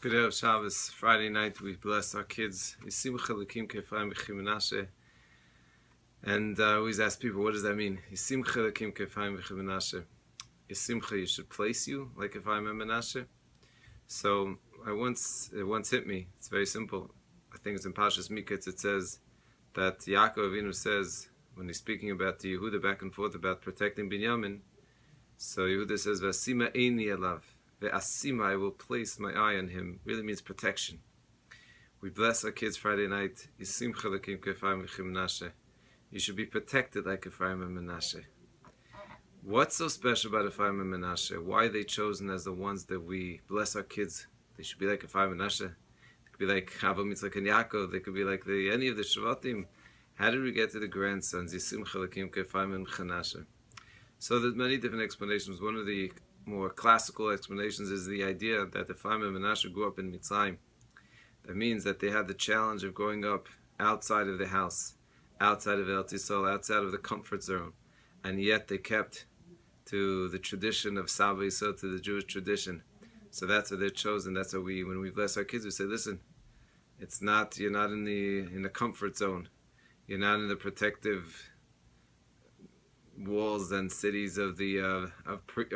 Good Erev Shabbos, Friday night, we bless our kids. And I always ask people, what does that mean? Yisimcha, you should place you like if I'm a Menashe. So it once hit me. It's very simple. I think it's in Pashas Miketz. It says that Yaakov Avinu says, when he's speaking about the Yehuda back and forth about protecting Binyamin, so Yehuda says, V'asima eini elav. Ve'asima, I will place my eye on him, really means protection. We bless our kids Friday night. You should be protected like Ephraim and Menashe. What's so special about Ephraim and Menashe? Why are they chosen as the ones that we bless our kids? They should be like Ephraim and Menashe. They could be like Avram, Yitzchak, and Yaakov. They could be like any of the Shvatim. How did we get to the grandsons? Ephraim and Menashe. So there's many different explanations. One of the more classical explanations is the idea that Ephraim and Menashe grew up in Mitzrayim. That means that they had the challenge of growing up outside of the house, outside of Eretz Yisrael, outside of the comfort zone, and yet they kept to the tradition of Saba Yisrael, to the Jewish tradition. So that's what they're chosen. That's what when we bless our kids, we say, listen, you're not in the comfort zone. You're not in the protective walls and cities of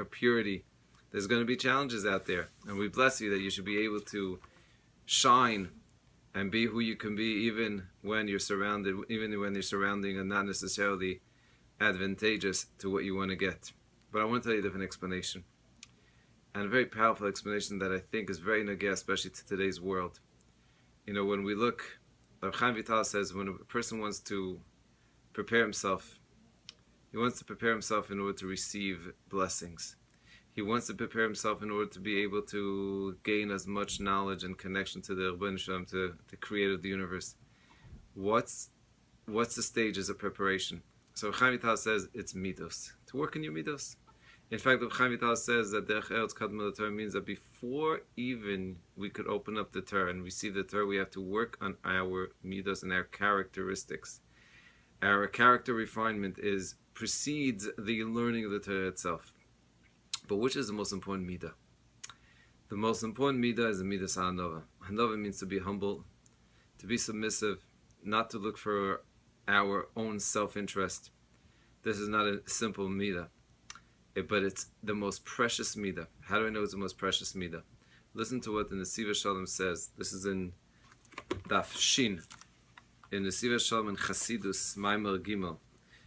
purity. There's going to be challenges out there, and we bless you that you should be able to shine and be who you can be, even when you're surrounding and not necessarily advantageous to what you want to get. But I want to tell you a different explanation, and a very powerful explanation that I think is very nageh, especially to today's world. When we look, Rabbi Chaim Vital says, when a person wants to prepare himself, he wants to prepare himself in order to receive blessings. He wants to prepare himself in order to be able to gain as much knowledge and connection to the Rebbeinu Shalom, to the creator of the universe. What's the stages of preparation? So Chaim Vital says it's midos, to work in your midos. In fact, Chaim Vital says that Derech Eretz Kadmon Torah means that before even we could open up the Torah and receive the Torah, we have to work on our midos and our characteristics. Our character refinement precedes the learning of the Torah itself. But which is the most important midah? The most important midah is the midas hanova. Hanova means to be humble, to be submissive, not to look for our own self-interest. This is not a simple midah, but it's the most precious midah. How do I know it's the most precious midah? Listen to what the Nesiva Shalom says. This is in Daf Shin, in Nesiva Shalom and Chasidus Maimer Gimel.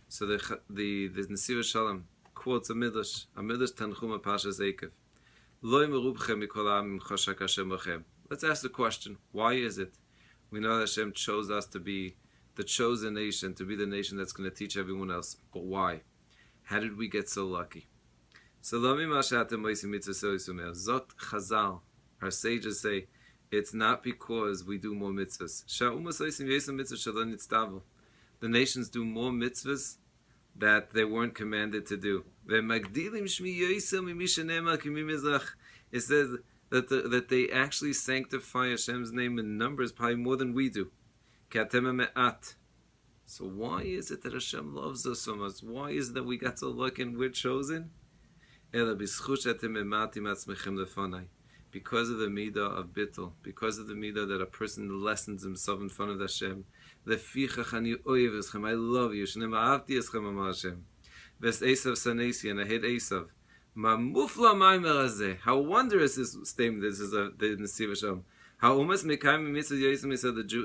So the Nesiva Shalom quotes a midrash Tanchuma Pashas Eikev. Lo merubchem mikol ha'amim choshak Hashem lachem. Let's ask the question: why is it we know that Hashem chose us to be the chosen nation, to be the nation that's going to teach everyone else? But why? How did we get so lucky? So Zot Chazal, our sages say, it's not because we do more mitzvahs. The nations do more mitzvahs that they weren't commanded to do. It says that they actually sanctify Hashem's name in numbers probably more than we do. So why is it that Hashem loves us so much? Why is it that we got so lucky and we're chosen? Because of the midah of bittul, because of the midah that a person lessens himself in front of Hashem. I love you. And I hate Esav. How wondrous this statement is the Nesiva Shalom.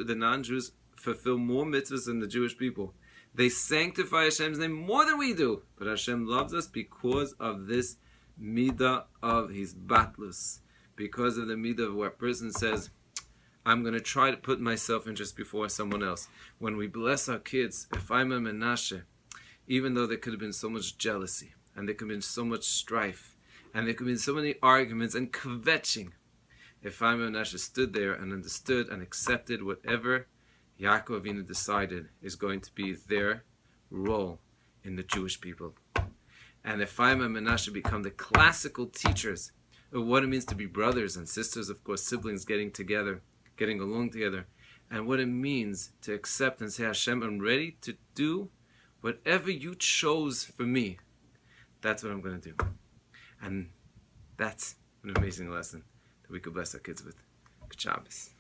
The non-Jews fulfill more mitzvahs than the Jewish people. They sanctify Hashem's name more than we do. But Hashem loves us because of this midah of His batlus. Because of the midah of where a person says, I'm going to try to put my self-interest before someone else. When we bless our kids, if I'm a Menashe, even though there could have been so much jealousy, and there could have been so much strife, and there could have been so many arguments and kvetching, if I'm a Menashe stood there and understood and accepted whatever Yaakov Avinu decided is going to be their role in the Jewish people. And if I'm a Menashe become the classical teachers of what it means to be brothers and sisters, of course, siblings getting together, getting along together, and what it means to accept and say, Hashem, I'm ready to do whatever you chose for me. That's what I'm going to do. And that's an amazing lesson that we could bless our kids with. Good Shabbos.